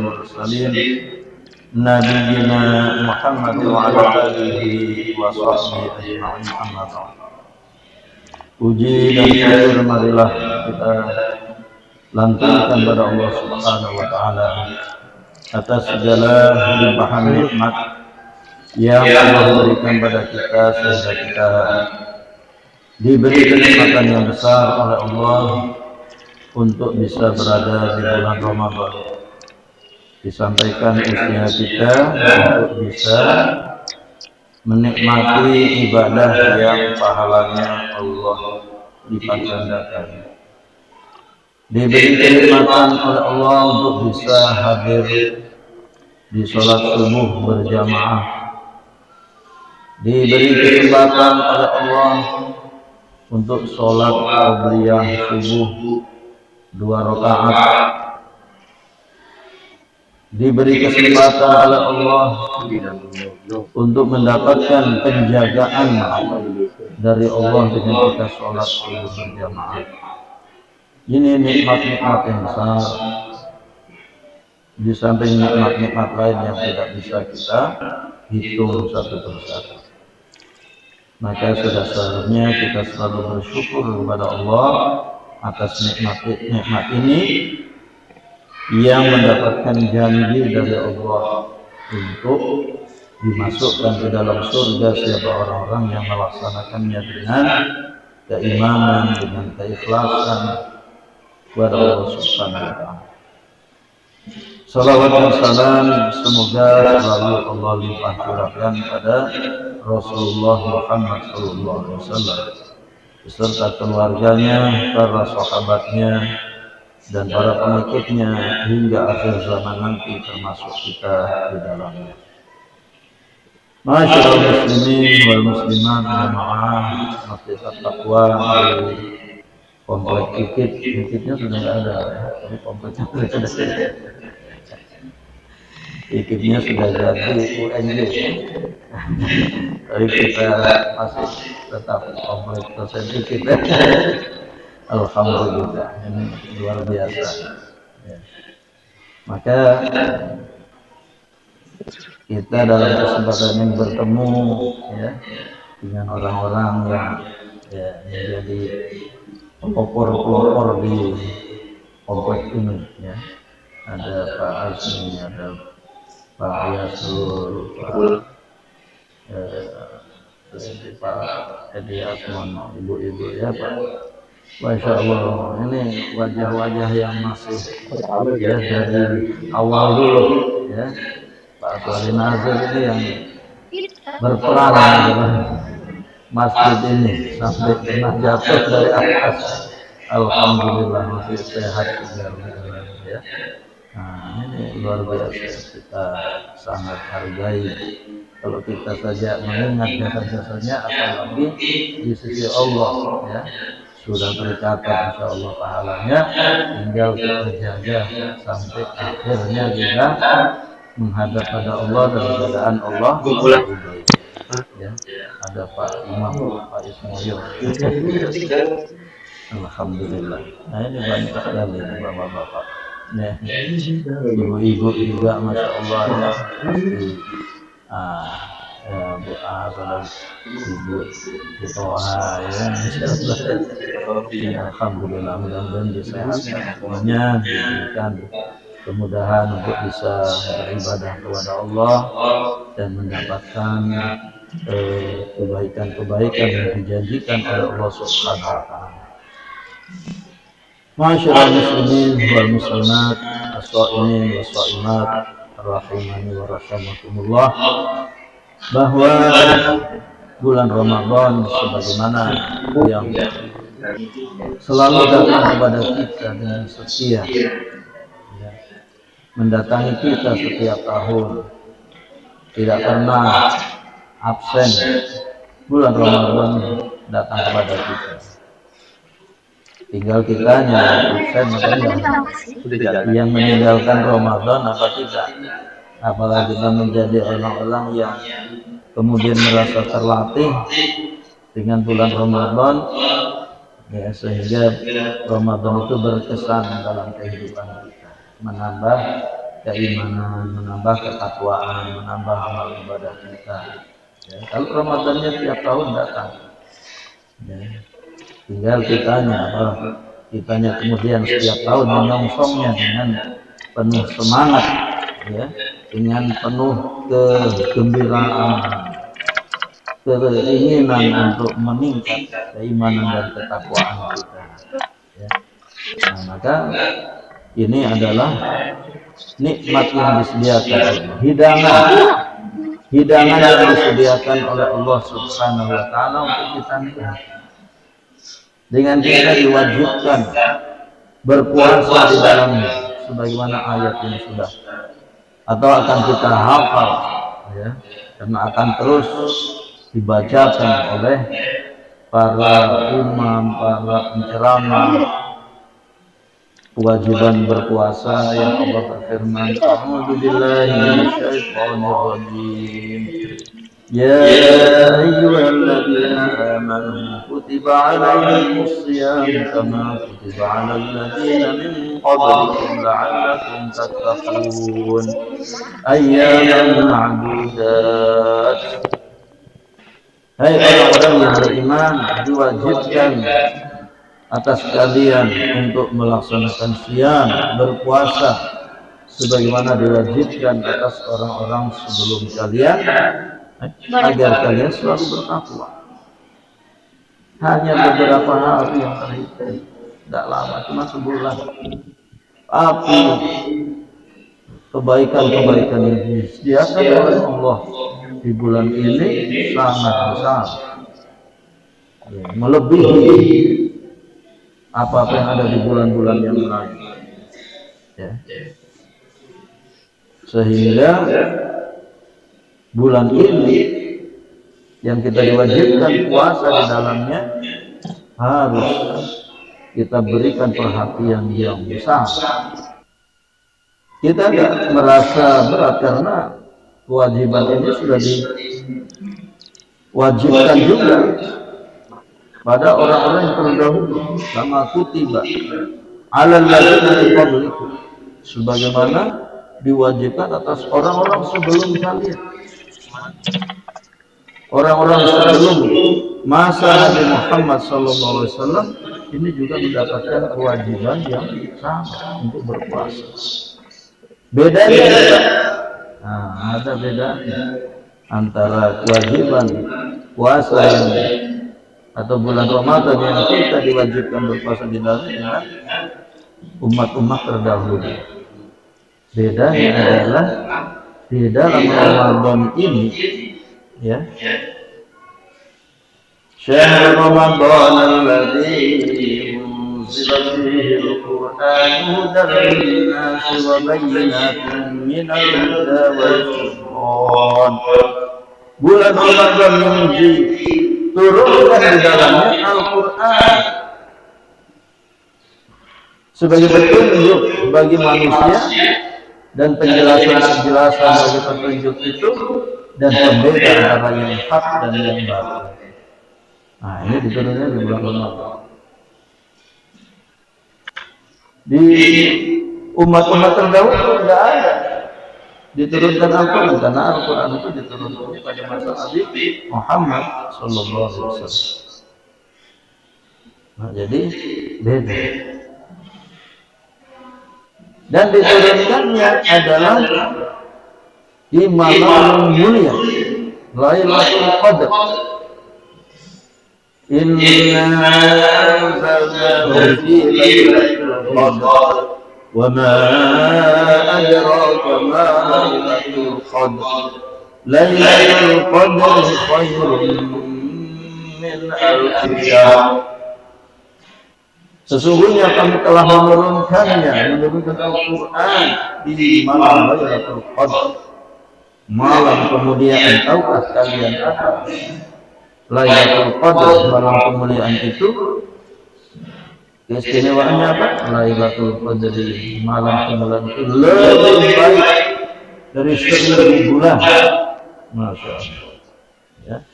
المرسلين نبينا محمد وعلى آله وصحبه أجمعين أما بعد. Puji dan syukur marilah kita lantunkan kepada Allah Subhanahu wa taala atas segala limpahan nikmat yang Allah berikan pada kita sehingga kita diberi kenikmatan yang besar oleh Allah untuk bisa berada di bulan Ramadan. Disampaikan usia kita untuk bisa menikmati ibadah yang pahalanya Allah lipat gandakan. Diberi kenikmatan oleh Allah untuk bisa hadir di sholat subuh berjamaah. Diberi kesempatan oleh Allah untuk sholat qobliyah subuh 2 rakaat. Diberi kesempatan oleh Allah untuk mendapatkan penjagaan dari Allah dengan kita sholat subuh berjamaah. Ini nikmat-nikmat yang besar. Di samping nikmat-nikmat lain yang tidak bisa kita hitung satu persatu. Maka sudah seharusnya kita selalu bersyukur kepada Allah atas nikmat ini yang mendapatkan janji dari Allah untuk dimasukkan ke dalam surga siapa orang-orang yang melaksanakannya dengan keimanan, dengan keikhlasan kepada Allah Subhanahu wa taala. Salawat dan salam semoga selalu Allah limpah curahkan pada Rasulullah Muhammad SAW beserta keluarganya, para sahabatnya, dan para pengikutnya hingga akhir zaman nanti termasuk kita di dalamnya. Masyaallah muslimin wal muslimat jamaah masjid At-Taqwa di komplek Ikitnya sudah nggak ada ya, tapi kompleknya sudah ada. Ikitnya sudah jadi UNJ, tapi kita masih tetap komplek dosen Ikit. Alhamdulillah, ini luar biasa. Ya. Maka kita dalam kesempatan ini bertemu ya dengan orang-orang yang ya, menjadi pelopor di kompleks ini. Ya. Ada Pak Azmi, ada Pak Yasul, Pak Edi Asmon, ibu-ibu ya Pak. Masya Allah, ini wajah-wajah yang masih ya dari awal dulu ya. Pak Aswari Nazir ini yang berperan dalam masjid ini sampai pernah jatuh dari atas. Alhamdulillah masih sehat juga ya. Nah ini luar biasa, kita sangat hargai. Kalau kita saja mengingat jasa-jasanya, apalagi di sisi Allah ya sudah tercatat insya Allah pahalanya, tinggal kita jaga sampai akhirnya kita menghadap pada Allah dalam keadaan Allah ya. Ada Pak Imam, Pak Ismail. Alhamdulillah. Nah ini banyak sekali bapak-bapak. Nah, ibu-ibu juga masya Allah ya. Bu dan Ibu Toha ya, alhamdulillah mudah-mudahan disehatkan semuanya, diberikan kemudahan untuk bisa beribadah kepada Allah dan mendapatkan kebaikan-kebaikan yang dijanjikan oleh Allah Subhanahu wa taala. Masyaallah muslimin wal muslimat, as-shaimin was-shaimat, rahimani wa rahimakumullah, bahwa bulan Ramadan sebagaimana yang selalu datang kepada kita dengan setia ya, mendatangi kita setiap tahun, tidak pernah absen. Bulan Ramadan datang kepada kita, tinggal kitanya absen atau enggak, yang meninggalkan Ramadan apa tidak. Apalagi kita menjadi orang-orang yang kemudian merasa terlatih dengan bulan Ramadan ya, sehingga Ramadan itu berkesan dalam kehidupan kita, menambah keimanan, menambah ketakwaan, menambah amal ibadah kita. Ya, kalau Ramadannya tiap tahun datang, ya, tinggal kitanya apa? Kitanya kemudian setiap tahun menyongsongnya dengan penuh semangat, ya, dengan penuh kegembiraan, keinginan untuk meningkat keimanan dan ketakwaan kita. Ya. Nah, maka ini adalah nikmat yang disediakan Allah, hidangan yang disediakan oleh Allah Subhanahu wa taala untuk kita nikmati. Dengan kita diwajibkan berpuasa di dalamnya sebagaimana ayat ini sudah atau akan kita hafal, ya, karena akan terus dibacakan oleh para imam, para penceramah. Kewajiban berpuasa yang Allah berfirman, A'udzubillahi minasyaitonirrajim. Ya ayyuhalladzina amanu kutiba 'alaikumus shiyam kama kutiba 'alal ladzina min qablikum la'allakum tattaqun. Ayyaman ma'dudat. Hai orang-orang yang beriman, diwajibkan atas kalian untuk melaksanakan siam, berpuasa sebagaimana diwajibkan atas orang-orang sebelum kalian, agar kalian selalu bertakwa. Hanya beberapa hari yang terhitung, tidak lama, cuma sebulan. Tapi kebaikan-kebaikan yang disediakan oleh Allah di bulan ini sangat besar, melebihi apa-apa yang ada di bulan-bulan yang lain, ya. Sehingga bulan ini yang kita diwajibkan puasa di dalamnya harus kita berikan perhatian yang besar. Kita tidak merasa berat karena kewajiban ini sudah diwajibkan juga pada orang-orang yang terdahulu, sama kutiba 'alal ladzina min qablikum, sebagaimana diwajibkan atas orang-orang sebelum kalian. Orang-orang sebelum masa Nabi Muhammad SAW ini juga mendapatkan kewajiban yang sama untuk berpuasa. Bedanya, ada bedanya antara kewajiban puasa yang atau bulan Ramadan yang kita diwajibkan berpuasa di dalamnya umat-umat terdahulu. Bedanya adalah di dalam Ramadan ini, ya, syahr Ramadan alladzi unzila fihi al-Qur'an hudan lin-nasi wa bayyinatin minal huda wal furqan. Bulan Ramadan yang diturunkan di dalamnya Al-Quran sebagai petunjuk bagi manusia dan penjelasan-penjelasan bagi petunjuk itu dan pembeda antara yang hak dan yang batil. Nah, ini diturunkan di bulan Ramadan. Di umat-umat terdahulu tidak ada diturunkan Al-Quran, karena Al-Quran itu diturunkan pada masa Nabi Muhammad SAW. Nah, jadi beda. Dan diturunkannya adalah di malam mulia, Lailatul Qadar. Inna anzalnahu fi Lailatul Qadar. وما أدراك ما ليلة القدر ليلة القدر خير من ألف شهر. Sesungguhnya kami telah menurunkan Al-Quran di malam Lailatul Qadar, malam kemuliaan. Tahukah kalian apa Lailatul Qadar? Malam kemuliaan itu keistimewaannya apa? Lailatul Qadri, malam kemuliaan itu lebih baik dari 1000 bulan. Masya Allah, ya.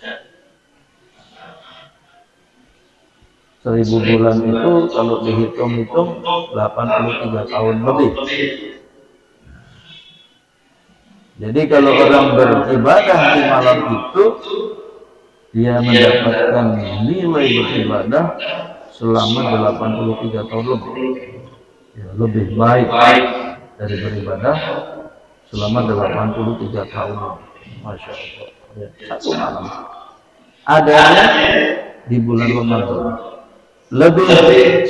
1000 bulan itu kalau dihitung-hitung 83 tahun lebih. Jadi kalau orang beribadah di malam itu, dia mendapatkan nilai beribadah selama 83 tahun lebih. Ya, lebih baik dari beribadah selama 83 tahun. Masya Allah. Ya, satu malam. Adanya di bulan Ramadan. Lebih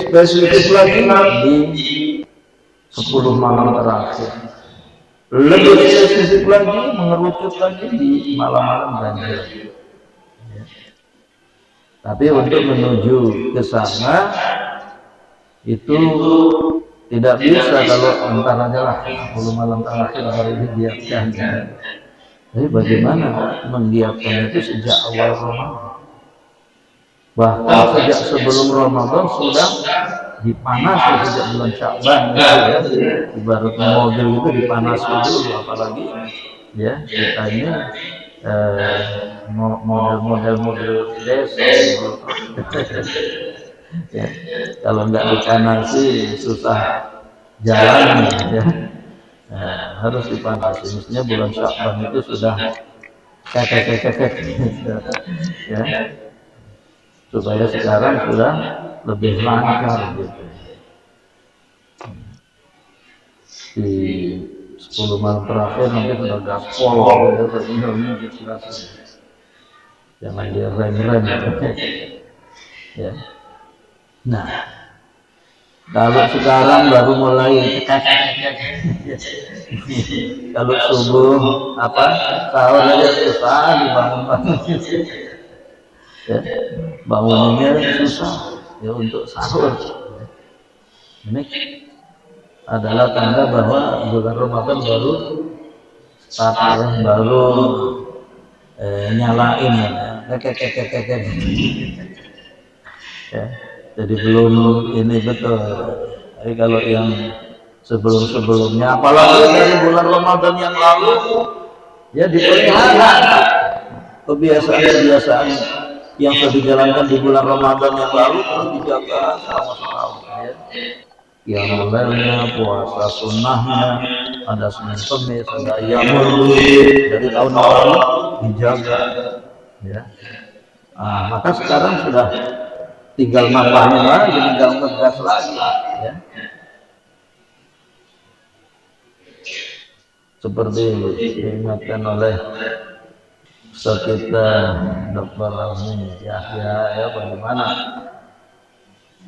spesifik lagi di 10 malam terakhir. Lebih spesifik lagi, mengerucut lagi di malam-malam ganjil. Ya. Tapi untuk menuju ke sana itu tidak bisa kalau entar aja lah 10 malam terakhir baru digiatkan. Tapi bagaimana menggiatkan itu sejak awal Ramadan? Bahkan sejak sebelum Ramadan sudah dipanasi sejak bulan Sya'ban gitu ya. Ibaratnya mobil itu dipanasi dulu, apalagi ya kita ini model-model mobil desa gitu. Ya, kalau nggak dipanasi susah jalan ya. Harus dipanasi. Mestinya bulan Sya'ban itu sudah kekek ya, supaya sekarang sudah lebih lancar gitu. Di 10 malam terakhir nanti sudah gaspol ya, tinggal gitu rasanya. Jangan direm-rem ya. Nah, kalau sekarang baru mulai kalau subuh sahur aja susah dibangun-bangun ya, bangunnya susah ya untuk sahur. Ini adalah tanda bahwa bulan Ramadan baru start ya, baru nyalain ya. Jadi belum ini betul. Tapi kalau yang sebelum-sebelumnya, apalagi dari bulan Ramadan yang lalu, ya dipelihara kebiasaan-kebiasaan yang sudah dijalankan di bulan Ramadan yang lalu terus dijaga selama setahun. Ya mulainya puasa sunnahnya, ada Senin Kemis, ada Yaumul Bid dari tahun lalu dijaga. Ya. Maka sekarang sudah tinggal mapanin lagi, tinggal ngegas lagi. Ya. Seperti diingatkan oleh Ustaz kita Dr. Rahmi Yahya ya, bagaimana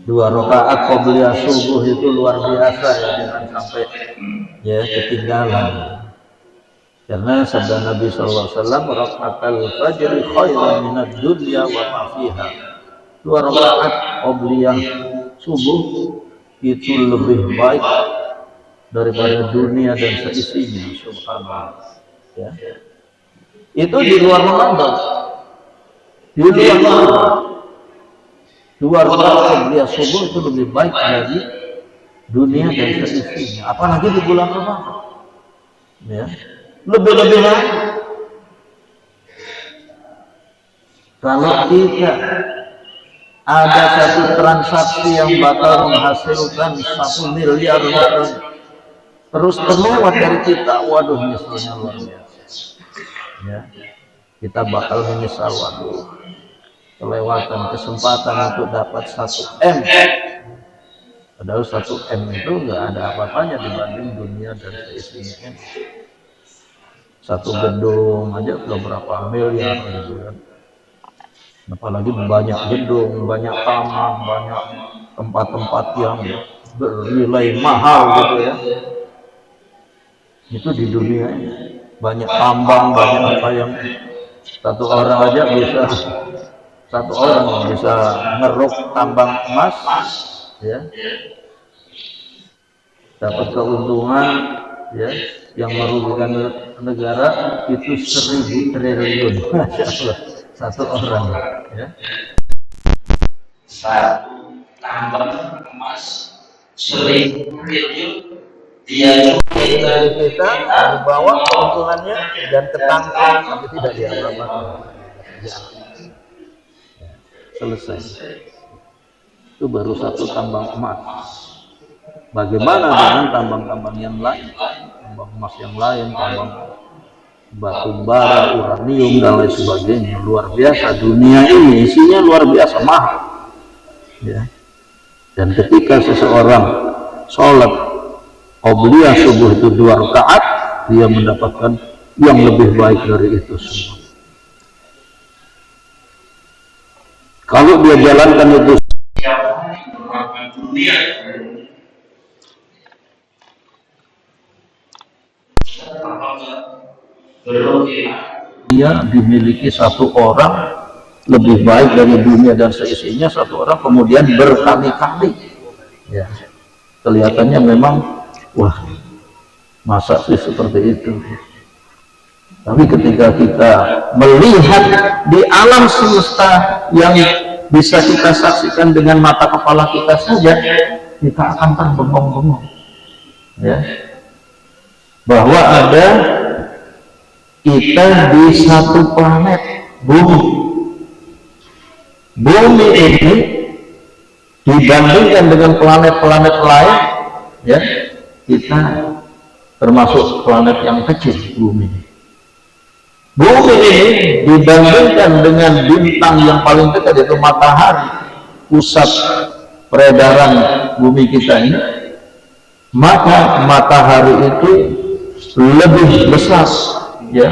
2 rakaat qobliyah subuh itu luar biasa ya, jangan sampai ya ketinggalan. Karena sabda Nabi SAW, rakaatul fajr khairun minad dunya wa ma fiha. 2 rakaat qobliyah subuh itu lebih baik daripada dunia dan seisinya. Subhanallah. Ya. Itu di luar Ramadan. Di luar Ramadan. 2 rakaat qobliyah subuh itu lebih baik dari dunia dan seisinya. Apalagi di bulan Ramadan. Ya. Lebih-lebih lagi. Kalau tidak ada satu transaksi yang bakal menghasilkan 1 miliar terus terlewat dari kita, waduh nyeselnya luar biasa. Ya, kita bakal menyesal, waduh kelewatan kesempatan untuk dapat 1 M. Padahal 1 M itu nggak ada apa-apanya dibanding dunia dan seisinya. 1 gedung aja udah berapa miliar gitu kan. Apalagi banyak gedung, banyak taman, banyak tempat-tempat yang bernilai mahal gitu ya. Itu di dunia ini banyak tambang, banyak apa yang satu orang bisa ngeruk tambang emas ya, dapat keuntungan ya yang merugikan negara itu 1000 triliun. Masya Allah, satu orang ya. Satu tambang emas 1000 triliun dia curi dari kita, dibawa keuntungannya dan ketangkap tapi tidak diapa-apakan. Ya. Selesai. Itu baru 1 tambang emas. Bagaimana dengan tambang-tambang yang lain, tambang emas yang lain, tambang batu bara, uranium dan lain sebagainya. Luar biasa, dunia ini isinya luar biasa mahal, ya. Dan ketika seseorang sholat qobliyah subuh itu 2 rakaat, dia mendapatkan yang lebih baik dari itu semua. Kalau dia jalankan itu dia dimiliki satu orang lebih baik dari dunia dan seisinya, satu orang kemudian berkali-kali, ya. Kelihatannya memang wah, masa sih seperti itu. Tapi ketika kita melihat di alam semesta yang bisa kita saksikan dengan mata kepala kita saja, kita akan terbengong-bengong, ya, bahwa ada kita di satu planet bumi. Bumi ini dibandingkan dengan planet-planet lain, ya, kita termasuk planet yang kecil. Bumi ini dibandingkan dengan bintang yang paling dekat, yaitu matahari, pusat peredaran bumi kita ini, maka matahari itu lebih besar, ya,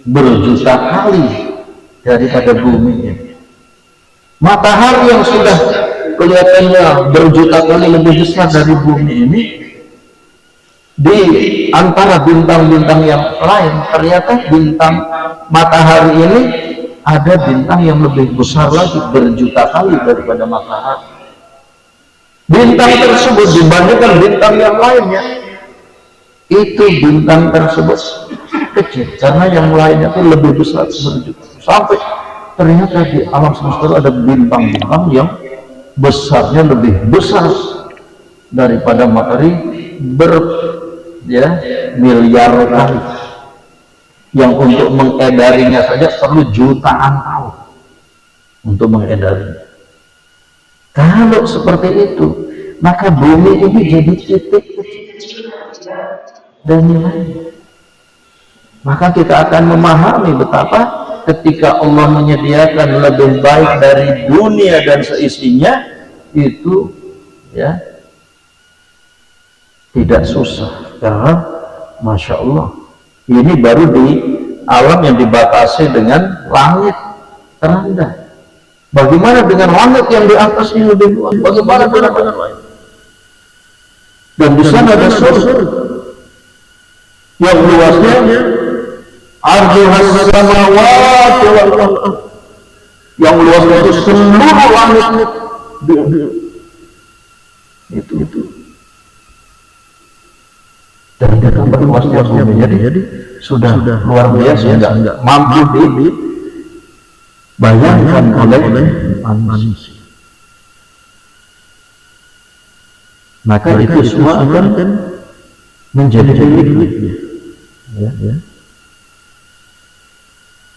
berjuta kali daripada bumi ini. Matahari yang sudah kelihatannya berjuta kali lebih besar dari bumi ini, di antara bintang-bintang yang lain, ternyata bintang matahari ini ada bintang yang lebih besar lagi, berjuta kali daripada matahari. Bintang tersebut dibandingkan bintang yang lainnya, itu bintang tersebut kecil, karena yang lainnya itu lebih besar, berjuta. Sampai ternyata di alam semesta ada bintang-bintang yang besarnya lebih besar daripada matahari, miliar kali, yang untuk mengedarinya saja perlu jutaan tahun untuk mengedarinya. Kalau seperti itu, maka bumi ini jadi titik dan nilainya. Maka kita akan memahami betapa ketika Allah menyediakan lebih baik dari dunia dan seisinya, itu, ya, tidak susah. Karena Masya Allah, ini baru di alam yang dibatasi dengan langit terendah. Bagaimana dengan langit yang di atas ini lebih luas? Bagaimana dengan langit? Dan di sana ada surga yang luasnya arduhas samawati wal ardh, yang luasnya itu seluruh langit. Itu. Dan ditambah luasnya bumi, jadi sudah luar biasa, enggak mampu dibayangkan oleh manusia. Maka itu semua akan menjadi miliknya, ya.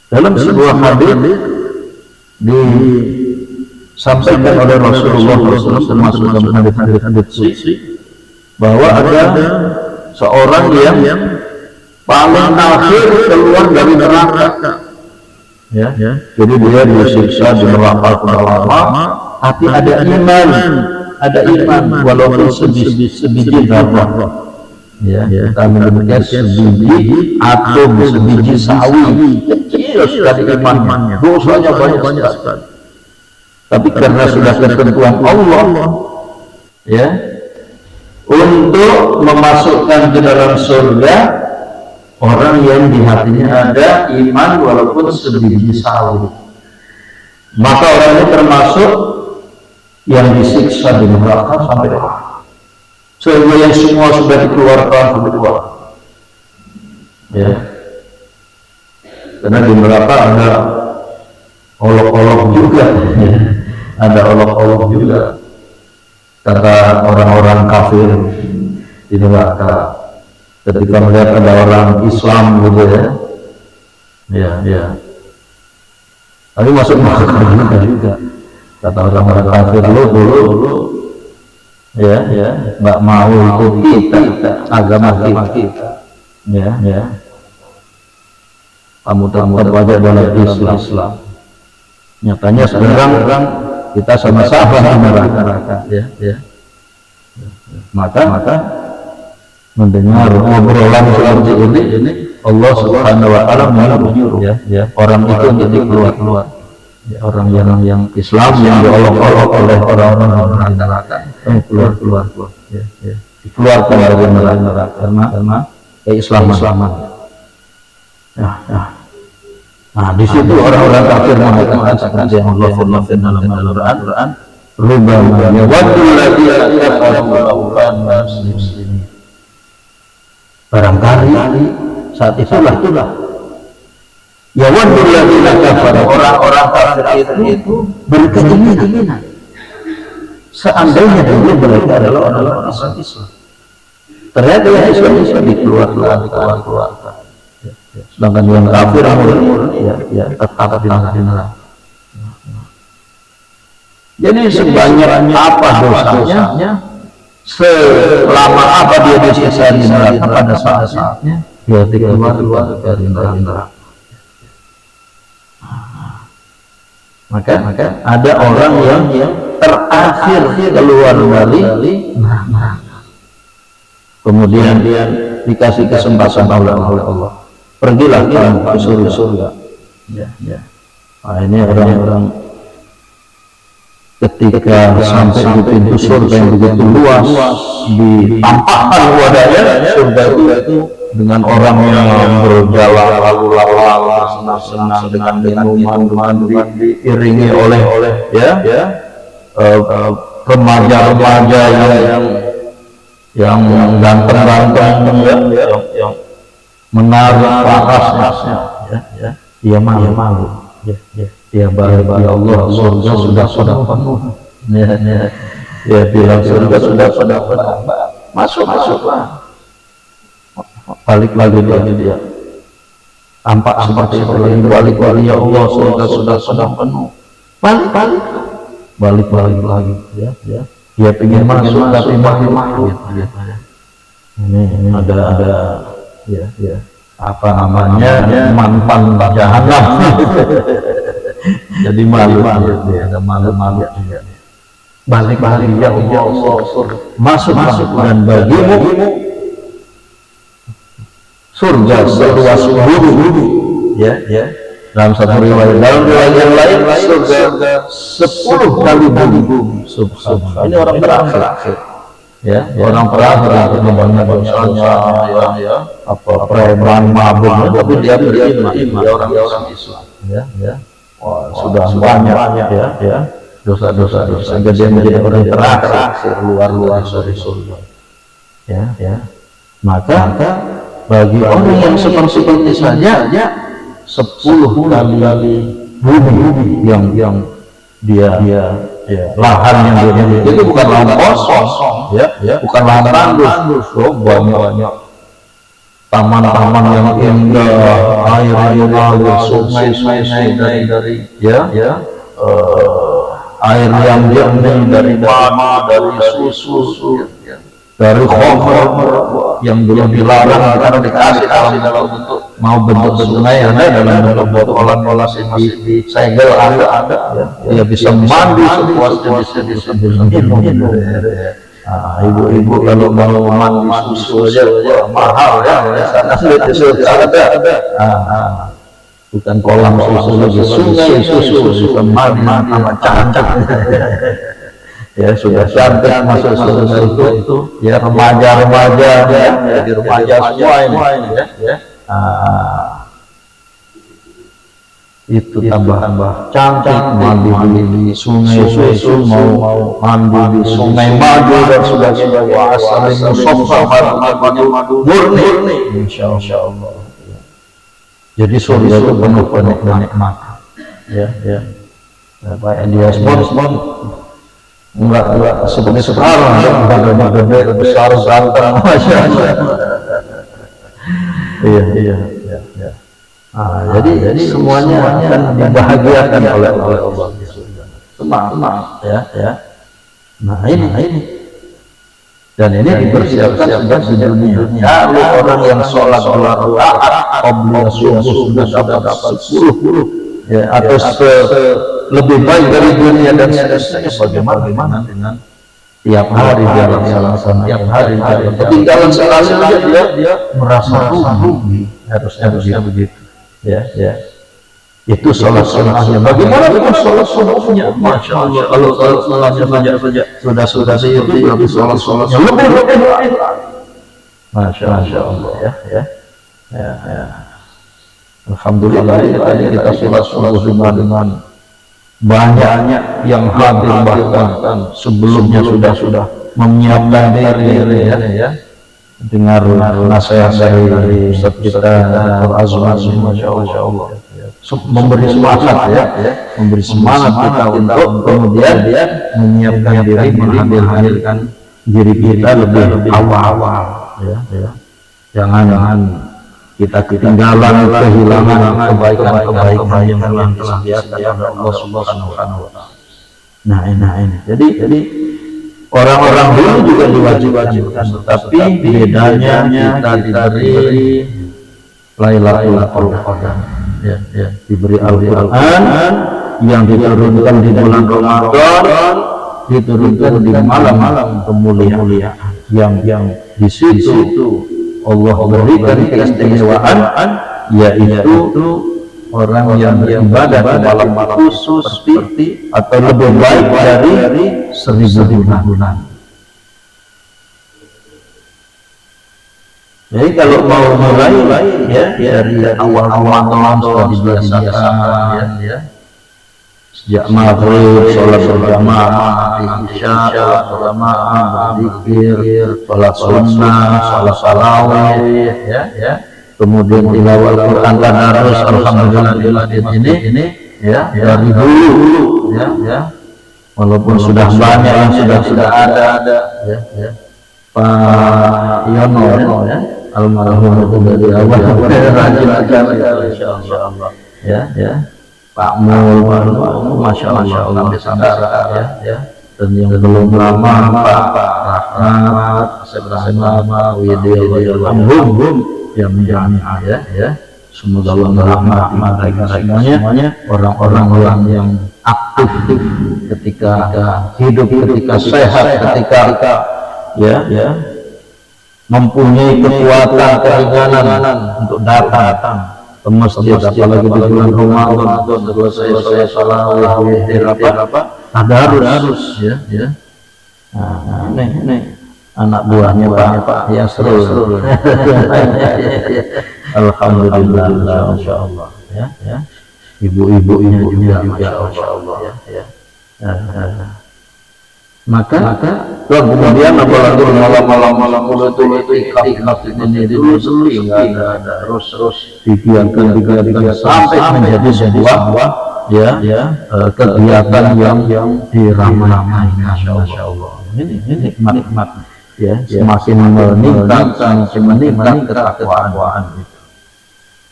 Dalam sebuah hadis disampaikan oleh Rasulullah SAW, termasuk dalam hadis suci, bahwa ada seorang yang paling akhir keluar dari neraka, ya. Jadi dia disiksa di neraka lama, tapi ada iman, walaupun sebiji darah, ya. Kita menyebutnya sebiji atom, sebiji sawi, kecil sekali imannya, dosanya banyak sekali. Tapi karena sudah ketentuan Allah, ya, untuk memasukkan ke dalam surga orang yang di hatinya ada iman walaupun sebiji sawi, maka orang ini termasuk yang disiksa di neraka sampai sehingga yang semua sudah dikeluarkan sampai keluar, ya. Karena di neraka ada olok-olok juga, ya. Ada olok-olok juga, kata orang-orang kafir di neraka ketika melihat ada orang Islam gitu, ya. Tapi masuk neraka juga, kata orang-orang kafir, dulu ya nggak mau ikut kita agama kita, ya. kamu tetap aja dalam Islam. Nyatanya sekarang kita sama-sama di neraka, ya. Maka mendengar obrolan seperti ini, Allah Subhanahu wa taala menyuruh ya orang itu untuk keluar. Ya, orang yang Islam yang diolok-olok oleh orang-orang neraka, keluar. Ya. Dikeluarkan dari neraka karena keislaman. Ya. Nah, di situ orang-orang kafir mengatakan seperti yang Allah firmankan dalam Al-Qur'an, "Rubbama yawaddu alladziina kafaru law kanu muslimin." Barangkali saat itulah yawaddu alladziina kafaru, orang-orang kafir itu berkeinginan seandainya dulu mereka adalah orang-orang Islam. Ternyata yang Islam dikeluarkan. Sedangkan yang kafir ya tetap di neraka. Jadi sebanyak apa dosanya, selama apa dia disiksa di neraka, pada saatnya dia dikeluarkan dari neraka. Maka ada orang yang terakhir keluar dari neraka, kemudian dikasih kesempatan oleh Allah, pergilah kamu ke surga. Ya. Nah, ini orang-orang ketika sampai di pintu surga yang begitu luas, ditampakkan wadahnya surga itu dengan orang yang berjalan lalu lalang bersenang-senang dengan minuman diiringi oleh remaja-remaja yang ganteng-ganteng yang menarik parasnya, ya. Dia malu. Dia bahagia, Allah surga sudah penuh. Dia bilang surga sudah penuh. Masuklah. Balik lagi dia. Tampak seperti itu lagi, balik ya Allah surga sudah penuh. Balik lagi, ya. Dia ingin masuk tapi malu. Ini ada ya apa namanya mantan jahanam. Jadi malu dia, ada malu juga. Balik ya Allah masuk dan bagimu surga seluas bumi, ya. Dalam satu riwayat, dalam riwayat yang lain surga 10 kali bumi. Ini orang terakhir. Ya, orang terakhir yang membangun dosanya, ya, apa preman mabuk, tapi dia beriman, dia orang Islam, ya. Wah, sudah banyak, ya, dosa-dosa sehingga dia menjadi orang terakhir keluar dari surga, ya. Maka bagi orang yang seperti saja 10 kali bumi yang dia lahan yang dia miliki itu bukan lahan kosong, ya, bukan lahan tandus, banyak taman-taman yang indah, air yang mengalir, sungai dari air yang jernih dari mana, dari susu, dari khamr yang belum dilarang karena dikasih dalam bentuk sungai, ada dalam bentuk botolan di segel, ada. Dia bisa mandi sepuasnya, bisa minum. Ibu-ibu kalau mau mandi susu aja mahal, ya. Sana ada. Bukan kolam susu lagi, sungai susu bisa mandi sama cantik. Ya, sudah cantik masuk surga itu, ya, remaja-remaja, ya, jadi remaja semua ini, ya. Itu tambah cantik, mandi di sungai susu, mau mandi di sungai madu dan sudah asalin musaffa, madu murni, insya Allah. Jadi surga itu penuh nikmat, ya. Pak Elias pun enggak seperti sekarang, badannya gede, besar, ganteng, masya Allah. Iya. Jadi semuanya akan dibahagiakan oleh Allah. Tenang, ya. Nah ini Dan ini dipersiapkan sejak di dunia. Kalau orang yang sholat 2 rakaat qobliyah subuh sudah dapat 10 ya, atau lebih baik dari dunia dan seterusnya. Bagaimana dengan tiap hari jalan sana, tiap hari jalan. Ketinggalan sekali aja dia merasa rugi. Harusnya begitu. Ya. Itu sholat sunnahnya. Bagaimana dengan sholat sunnahnya? Masya Allah. Kalau sholatnya saja sudah itu berarti sholat sunnahnya lebih. Masya Allah ya. Alhamdulillah kita sholat sunnah dengan banyak yang hadir, bahkan sebelumnya sudah menyiapkan diri ya. Dengar nasihat dari Ustaz kita Azwan, Masya Allah. Memberi semangat ya, memberi semangat kita untuk kemudian menyiapkan diri, menghadirkan diri kita lebih awal ya. Jangan kita ketinggalan, kehilangan kebaikan yang telah disediakan oleh Allah Subhanahu wa Ta'ala. Nah ini. Jadi orang-orang dulu juga diwajibkan, tapi bedanya kita diberi Lailatul Qadar. Ya, diberi Al-Quran yang diturunkan di bulan Ramadan, diturunkan di malam-malam kemuliaan yang di situ Allah berikan keistimewaan, yaitu orang yang beribadah di malam-malam khusus seperti atau lebih baik dari 1000 bulan. Jadi kalau mau mulai ya dari awal Ramadan sudah dibiasakan ya. Sejak maghrib sholat berjamaah, isya sholat berjamaah, berzikir, sholat sunnah, sholat tarawih ya. Kemudian tilawah Al-Quran tadarus, alhamdulillah di ini ya dari dulu ya. Walaupun sudah banyak yang sudah ada ya. Pak Yono ya. Almarhum itu dari awal rajin insyaallah ya. Pak Mul, Masya Allah sampai saudara ya. Dan yang belum lama Pak Rahmat, Sebrahma, Widya yang menjamiah ya. Semoga Allah merahmati mereka semuanya, orang-orang yang aktif ketika hidup, ketika sehat, ketika ya mempunyai kekuatan, keringanan untuk datang ke masjid, apalagi di bulan Ramadan setelah saya salat witir tadarus ya. Nah, ini anak buahnya Pak Yasrul. Alhamdulillah, Masya Allah ya. Ibu-ibunya juga Masya Allah ya. Maka kemudian apalagi malam-malam itu ikaf ini dulu nggak ada terus dibiarkan sampai menjadi sebuah kegiatan yang diramai-ramai. Masya Allah. Ini nikmat ya, semakin meningkat ketakwaan itu.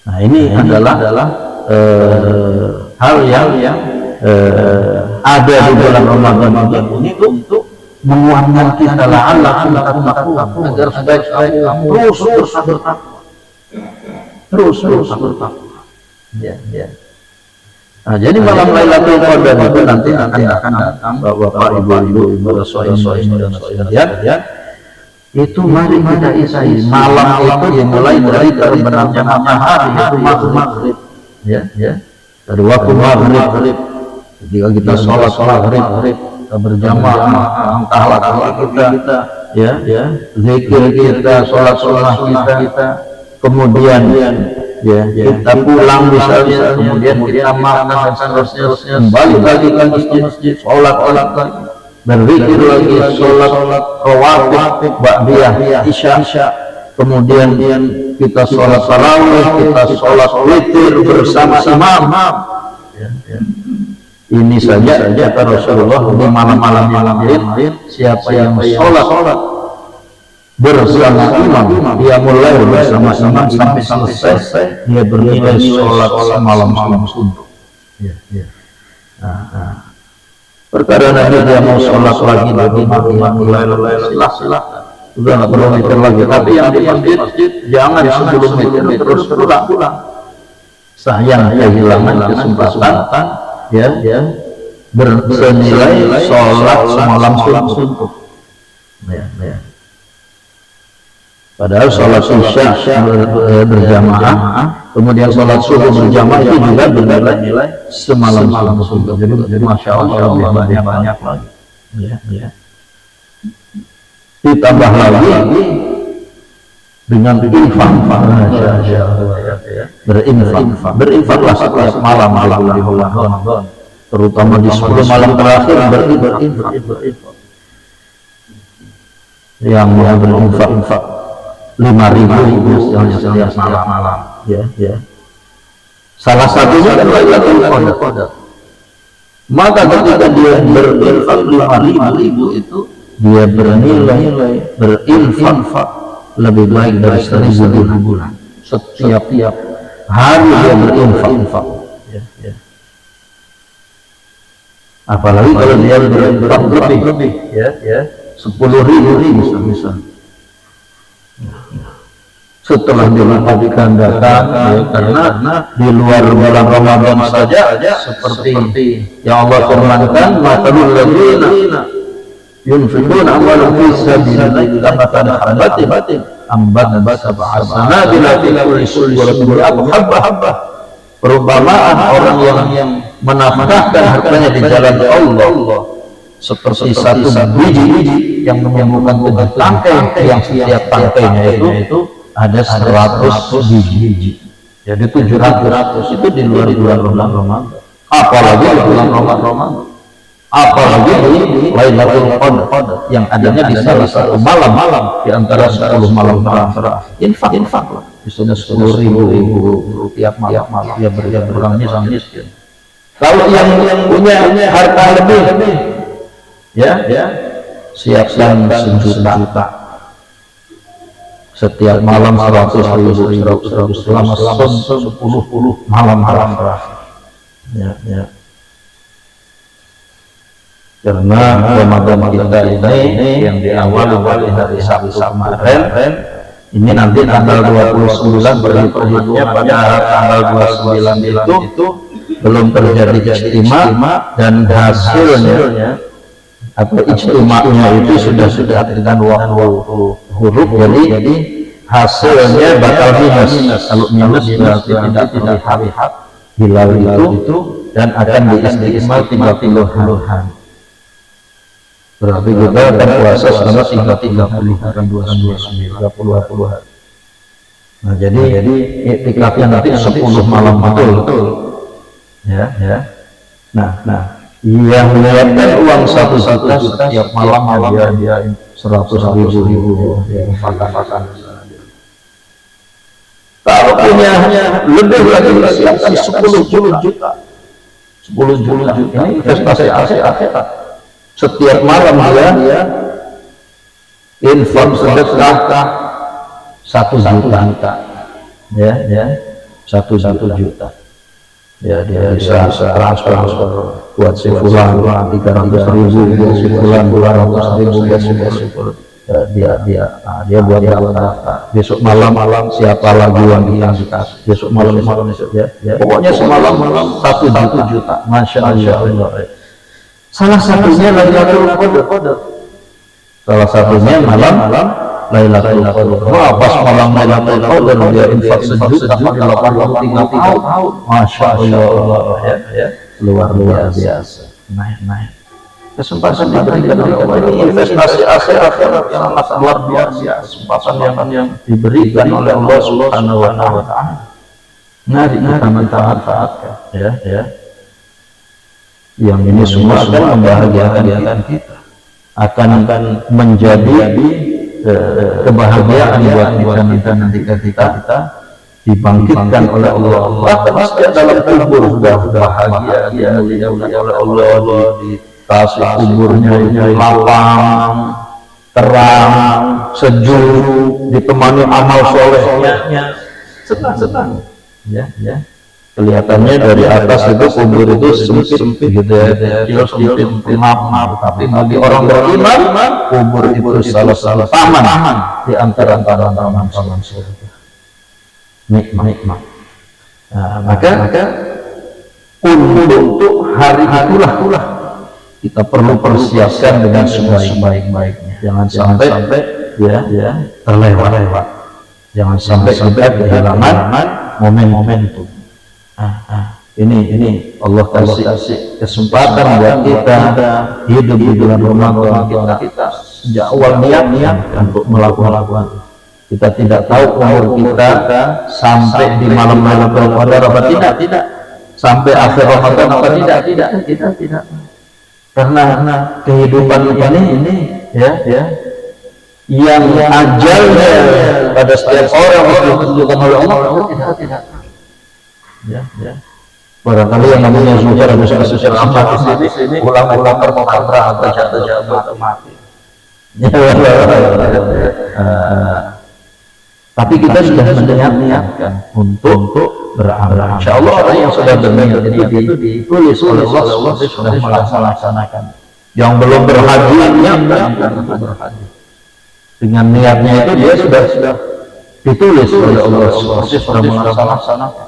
Nah ini adalah hal yang ada di bulan Ramadan ini untuk menguatkan kita agar sebaik-baik kamu terus bertakwa. Ya. Nah, jadi malam Lailatul Qadar itu nanti akan datang Bapak Ibu dan sekalian. Itu mari kita isi malam itu dimulai dari terbenamnya matahari, itu maghrib. Ya. Dari waktu maghrib ketika kita sholat maghrib kita berjamaah, entahlah kita ya zikir kita, sholat sunnah kita, kemudian kita pulang misalnya, kemudian kita makan dan seterusnya, kembali lagi ke masjid, sholat berzikir lagi, sholat rawatib, ba'diyah, isya, kemudian kita sholat tarawih, kita sholat witir bersama imam. Ini saja kata Rasulullah di malam-malam yang lain, siapa yang sholat bersama imam, dia mulai bersama imam sampai selesai, dia bernilai sholat semalam suntuk. Perkara nanti dia mau sholat lagi di rumah mulai silahkan. sudah nggak perlu mikir lagi. Tapi yang di masjid jangan sebelum mikir terus pulang. Sayang kehilangan kesempatan ya bernilai sholat semalam suntuk. Ya. Padahal sholat isya berjamaah, kemudian sholat subuh berjamaah itu juga bernilai semalam suntuk. Jadi masya Allah banyak lagi. Ya. Ditambah lagi dengan infak, berinfaklah setiap malam di bulan Ramadan, terutama di 10 malam terakhir berinfak. Yang berinfak 5.000 misalnya setiap malam, ya. Salah satunya kan Lailatul Qadar. Maka ketika dia berinfak 5.000 itu dia bernilai berinfak lebih baik dari 1.000 bulan. Setiap hari dia berinfak. Ya. Apalagi kalau dia berinfak lebih, ya 10.000 bisa. Setelah dilipat gandakan, karena di luar bulan Ramadan saja seperti yang Allah firmankan, matalul ladzina yunfiquna amwalahum fi sabilillahi kamathali habbatin ambatat sab'a sanabila fi kulli sumbulatin habbah. Perumpamaan orang yang menafkahkan hartanya di jalan Allah seperti satu biji yang menumbuhkan 7 tangkai, yang setiap tangkainya itu ada 100 biji. Jadi 700 itu di luar bulan Ramadan. Apalagi di bulan Ramadan. Apalagi di Lailatul Qadar yang adanya di salah satu malam di antara 10 malam terakhir. Infak lah. Bisa 10.000 rupiah malam. Ya berkurang miskin. Kalau yang punya harta lebih, ya siapkan 1 juta. Setiap malam 100.000 selama 10 malam terakhir. Ya. Karena Ramadan kita ini yang diawali dari Sabtu kemarin, ini nanti tanggal 29 berhitungannya pada tanggal 29 itu belum terjadi ijtima, dan hasilnya atau ijtima'nya itu sudah dengan waktu huruf, jadi hasilnya bakal minus. Kalau minus berarti tidak terlihat hilal itu, dan akan diistiqmal 30-an. Berarti kita akan puasa selama 30 bukan 29 hari. Nah, jadi iktikafnya nanti 10 malam betul. Ya. Nah, yang menyiapkan uang 1 juta setiap malam dia 100.000 fakan. Kalau punya lebih lagi siapkan 10 juta. 10 juta ini investasi akhirat. Setiap malam dia infak sedekah 1 juta. Ya. 1 juta. Ya, dia bisa transfer buat si fulan 300.000, buat si fulan 200.000, dia buat daftar. Besok malam siapa lagi yang dikasih, besok malam ya. Pokoknya semalam 1 juta. Masya Allah. Salah satunya Lailatul Qadar. Salah satunya malam Lailatul Qadar. Wah, pas malam Lailatul Qadar dia infak 1 juta pakai 83 tahun. Masya Allah, ya. Luar biasa. Naik. Kesempatan diberikan oleh Allah ini investasi akhirat yang sangat luar biasa. Kesempatan yang diberikan oleh Allah Subhanahu wa Ta'ala. Mari kita manfaatkan, ya. Yang ini semua akan membahagiakan kita, akan menjadi kebahagiaan buat kita nanti ketika kita dibangkitkan oleh Allah. Bahkan setiap dalam kubur sudah bahagia, dimuliakan oleh Allah, dikasih kuburnya lapang, terang, sejuk, ditemani amal solehnya, senang. Ya. Kelihatannya dari atas itu kubur itu sempit gitu ya, kecil sempit maaf, tapi bagi orang beriman kubur itu salah satu taman di antara taman surga. Nikmat. Nah, maka untuk hari itulah kita perlu persiapkan dengan sebaik-baiknya. Jangan sampai ya terlewat. Jangan sampai kita kehilangan momen-momen itu. Ini Allah kasih kesempatan buat kita hidup di bulan Ramadan kita sejak awal niat untuk melakukan. Kita tidak tahu umur kita sampai di malam-malam Qadar apa tidak, sampai akhir Ramadan apa tidak, kita tidak. Karena kehidupan ini ya yang ajalnya pada setiap orang ditentukan oleh Allah tidak. Ya. Barangkali yang namanya zuhur habis kasus amat di sini ulang-ulang permohonan jatuh mati. Tapi kita sudah niatkan untuk beramal. Insya Allah orang yang sudah berniat itu ditulis oleh Allah sudah melaksanakan. Yang belum berhaji niatkan berhaji. Dengan niatnya itu dia sudah ditulis oleh Allah sudah melaksanakan.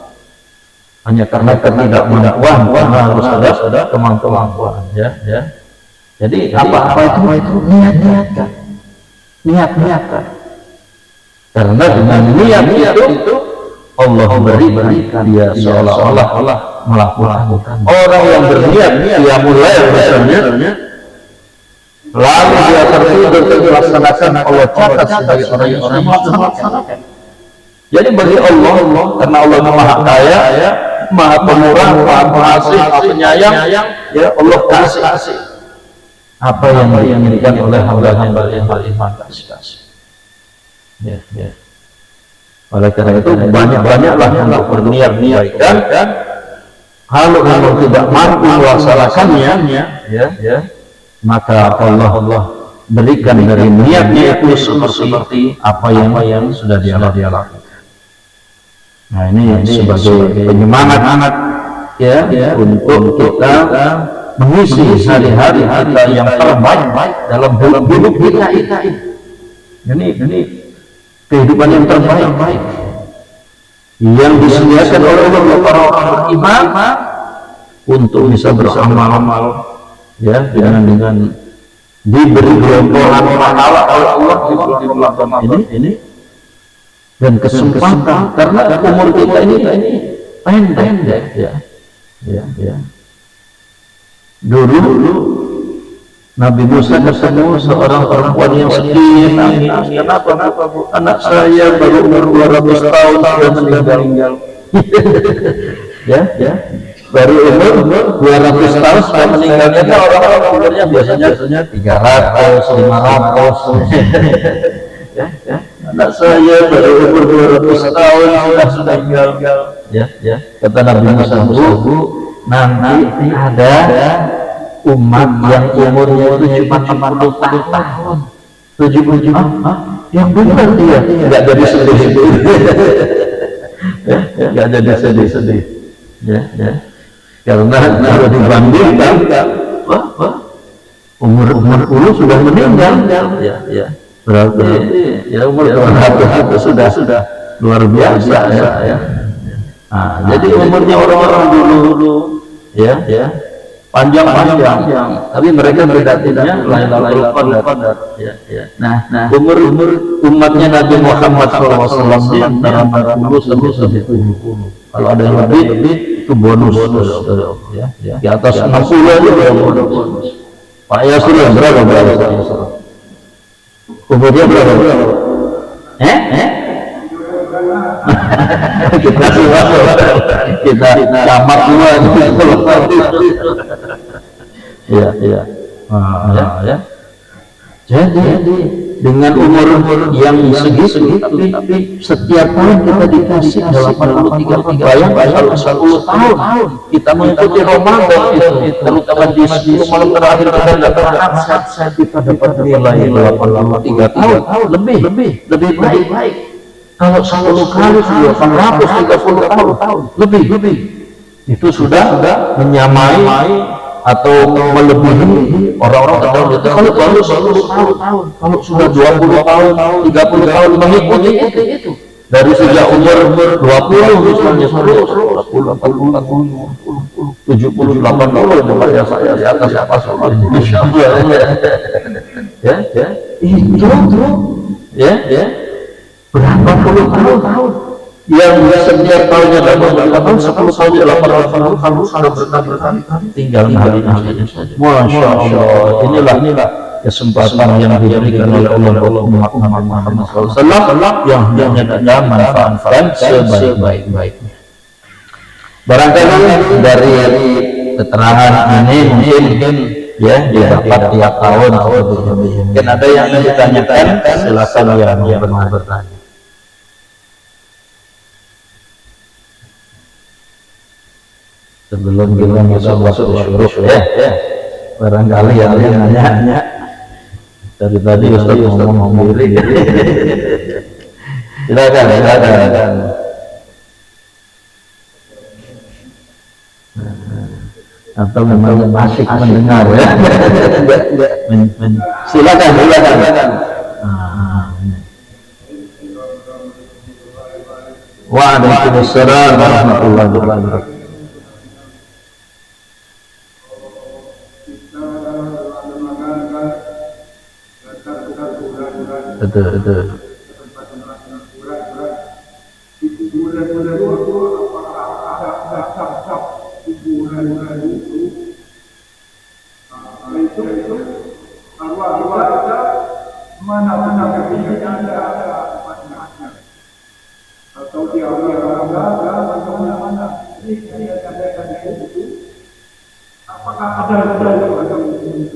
Hanya karena ketidakmampuan harus ada kemampuan ya. Jadi apa itu niatkan. Karena dengan niat itu Allah berikan dia seolah-olah melakukan. Orang yang berniat dia mulai misalnya lalu dia tertidur melaksanakan Allah catat sebagai orang yang melaksanakan. Jadi bagi Allah karena Allah Maha Kaya, Maha Pemurah, Maha Pengasih, Maha Penyayang, ya Allah kasih apa yang diinginkan oleh hamba-Nya beriman kasih. Ya. Oleh karena itu banyak-banyaklah untuk berniat kan. Kalau memang tidak mampu melaksanakannya, ya, maka Allah berikan dari niatnya itu seperti apa yang sudah dia lakukan. Nah ini sebagai penyemangat ya untuk kita mengisi hari-hari kita yang terbaik dalam hidup kita ini kehidupan yang terbaik yang disediakan oleh Allah para orang beriman untuk bisa beramal ya dengan diberi gelomboran pahala oleh Allah di bulan Ramadan ini dan kesempatan karena umur kita ini pendek ya. Dulu Nabi Musa ketemu seorang perempuan yang sedih nangis. Kenapa Bu? Anak saya baru umur 200 tahun sudah meninggal. ya. Baru umur 200 tahun sudah meninggalnya. Orang-orang umurnya biasanya 300, 500. Ya. Anak saya baru umur 200 tahun sudah meninggal. Ya. Kata Nabi Musa, Bu, nanti ada umat yang umurnya itu cuma 40 tahun, 70 yang benar dia nggak jadi sedih, nggak jadi sedih, ya. Karena kalau dibandingkan, umur 40 sudah meninggal, ya. Berarti ya umur 200 itu sudah luar biasa ya. Nah, jadi umurnya orang-orang dulu ya panjang, tapi mereka tidak Lailatul Qadar ya. Nah umur umatnya Nabi Muhammad SAW di antara 40 sampai 70. Kalau ada yang lebih itu bonus ya. Di atas 60 aja bonus. Pak Yasir berapa? Umurnya berapa? kita camat dua ya. Jadi dengan umur yang segitu tapi setiap tahun kita dikasih 83 bayang kalau 10 tahun kita mengikuti Ramadan itu terutama di 10 malam terakhir kita dapat nilai 83 tahun lebih baik. Kalau 10 kali 830 tahun lebih itu sudah menyamai atau melebihi orang-orang terdahulu. Kalau baru 10 tahun, kalau sudah 20 tahun, 30 tahun mengikuti itu. Dari sejak umur 20 misalnya sampai 40, 70, 80 tempatnya saya di atas insyaallah ya itu ya berapa puluh tahun yang setiap tahunnya dapat 10 tahun 8 tahun kalau sudah berkali-kali tinggal hari-hari saja. Masya Allah, inilah kesempatan yang diberikan oleh Allah Muhammad SAW yang hendaknya manfaatkan sebaik-baiknya. Barangkali dari keterangan ini mungkin ya didapat tiap tahun mungkin ada yang ditanyakan, silakan yang bertanya. Sebelum kita masuk huruf ya, barangkali yang nanya dari tadi Ustaz ngomong diri. Silakan. Atau memang asik mendengar ya. Silakan. Waalaikumsalam warahmatullahi wabarakatuh. Betul.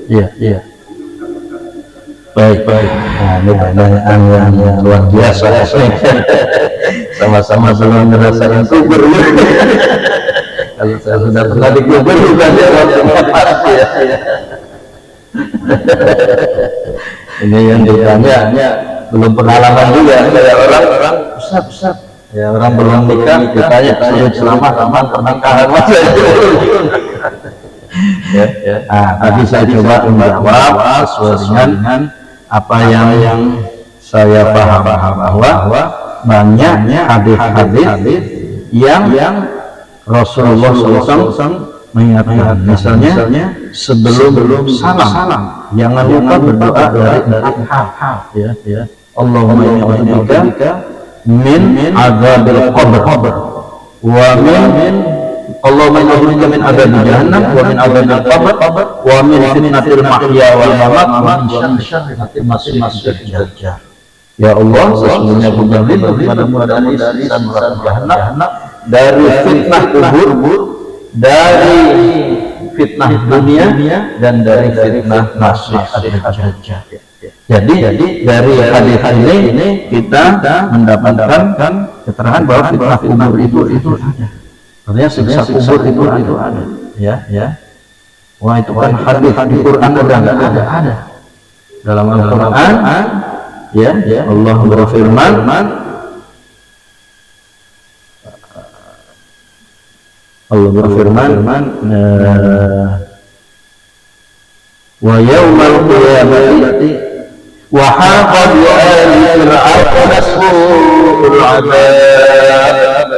Iya. Baik. Nah, ini pertanyaan yang luar biasa. Sama-sama belum ngerasain kubur. Kalau saya sudah pernah dikubur bukan jawabnya pasti ya. Ini yang ditanya belum pengalaman juga kayak orang Ustaz. Ya orang belum nikah ditanya selamat pernikahan masa itu. Tadi saya coba menjawab sesuai dengan apa yang saya paham bahwa banyaknya hadis-hadis yang Rasulullah SAW mengingatkan, misalnya sebelum salam jangan lupa berdoa dari 4 hal ya. Allahumma inni a'udzubika min adzabil qabr wa min Allahumma inni a'udzubika min adzabi jahannam wa min adzabil qabr wa min fitnatil mahya wal mamat wa min syarri fitnatil dajjal. Ya Allah, sesungguhnya aku berlindung kepadamu dari siksa neraka jahannam, dari fitnah kubur, dari fitnah dunia, dan dari fitnah masih dajjal. Jadi dari hadis ini kita mendapatkan keterangan bahwa fitnah kubur itu ada. Artinya siksa kubur itu ada. Ya. Wah, itu kan hadis di Quran udah nggak ada. Dalam Al-Quran ya Allah berfirman, wa yaumal qiyamati wa haqa bi ali fir'auna su'ul 'adzab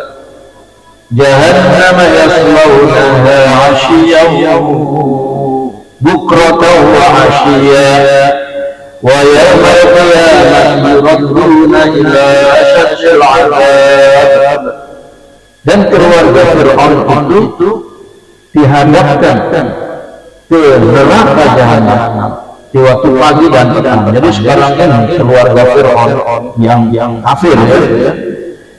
jahannam yaslawnaha 'ashiyyan bukratan wa 'ashiyyan wa yawmal qiyamati yuradduna ila asyaddil 'adzab. Dan keluarga Fir'aun itu dihadapkan ke neraka jahanam di waktu pagi dan petang. Jadi sekarang ini keluarga Fir'aun yang kafir ya,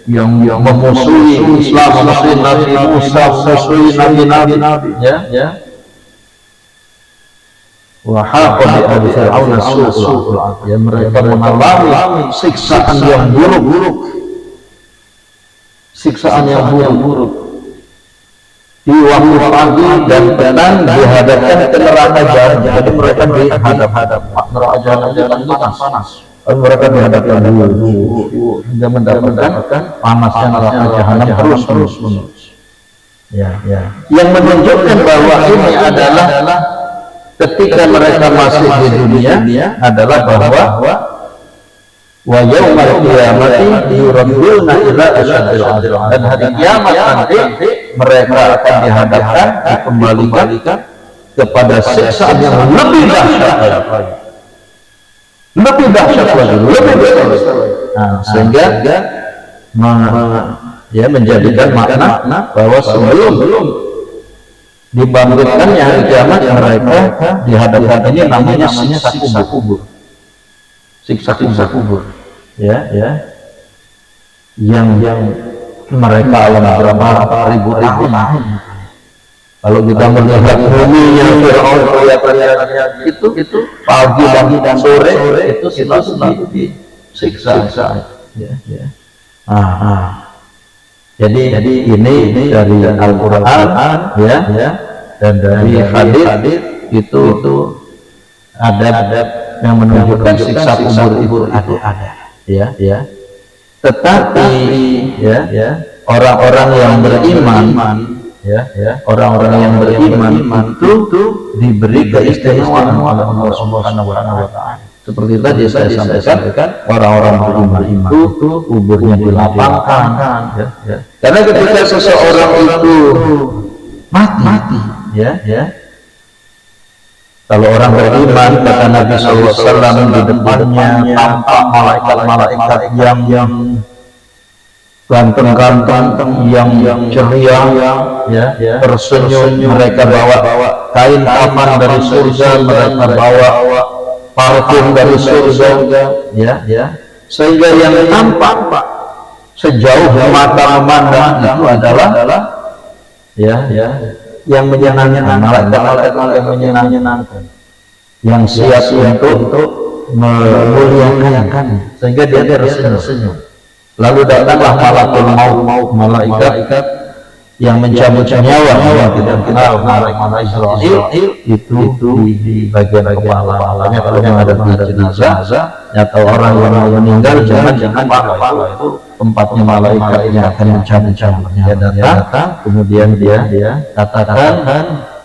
yang memusuhi Islam, memusuhi Nabi Musa, memusuhi Nabi ya. Wa haqa bi ali fir'auna su'ul 'adzab. Ya, mereka mengalami siksaan yang buruk. Di waktu pagi dan petang dihadapkan ke neraka jahanam. Jadi mereka dihadap-hadap neraka jahanam itu panas. Mereka dihadapkan dulu hingga mendapatkan panasnya neraka jahanam terus. Yang menunjukkan bahwa ini adalah ketika mereka masih di dunia adalah bahwa wa yaumal qiyamati yuradduna ila asyadil 'adab, dan hari kiamat nanti mereka akan dihadapkan, dikembalikan kepada siksaan yang lebih dahsyat lagi, lebih dahsyat lagi, lebih besar. Sehingga menjadikan makna bahwa sebelum dibangkitkannya hari kiamat mereka dihadapkan, ini namanya siksa kubur. Siksa kubur, yang mereka alami berapa ribu tahun. Kalau kita melihat buminya Fir'aun kelihatannya itu pagi dan sore itu selalu disiksa. Jadi ini dari Al-Quran dan dari hadits itu ada yang menunjukkan siksa kubur itu ada. Tetapi orang-orang yang beriman, orang-orang yang beriman itu diberi keistimewaan oleh Allah Subhanahu wa Ta'ala. Seperti tadi saya sampaikan, orang-orang beriman itu kuburnya dilapangkan, karena ketika seseorang itu mati, kalau orang beriman, kata Nabi SAW, di depannya tampak malaikat-malaikat yang ganteng-ganteng, yang ceria, tersenyum. Mereka bawa kain kafan dari surga, mereka bawa parfum dari surga, sehingga yang tampak sejauh mata memandang itu adalah yang menyenangkan, malaikat-malaikat yang menyenangkan, yang siap untuk memuliakan, sehingga dia tersenyum. Lalu datanglah malakul maut, malaikat yang mencabut nyawa, yang tidak kenal malaikat Israil, itu di bagian kepalanya. Kalau yang ada di jenazah atau orang yang mau meninggal, jangan kepala, itu tempatnya malaikat yang akan mencabut nyawanya. Dia datang, kemudian dia katakan,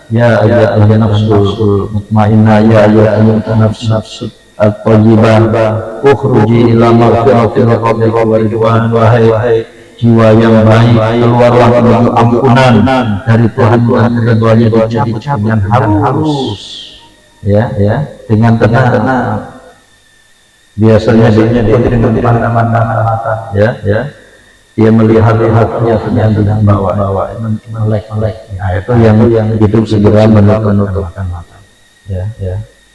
ya ayyatuhan nafsul mutmainnah, ya ayyatuhan nafsul at-thayyibah, ukhruji ila maghfiratin min rabbika wa ridwan. Wahai jiwa yang baik, keluarlah menuju ampunan dari Tuhan dan keduanya, dicabut dengan halus, dengan tenang. Biasanya dia dengan pandangan mata, dia melihat-lihatnya sedang bawa melek. Nah, itu yang hidup segera menutupkan mata.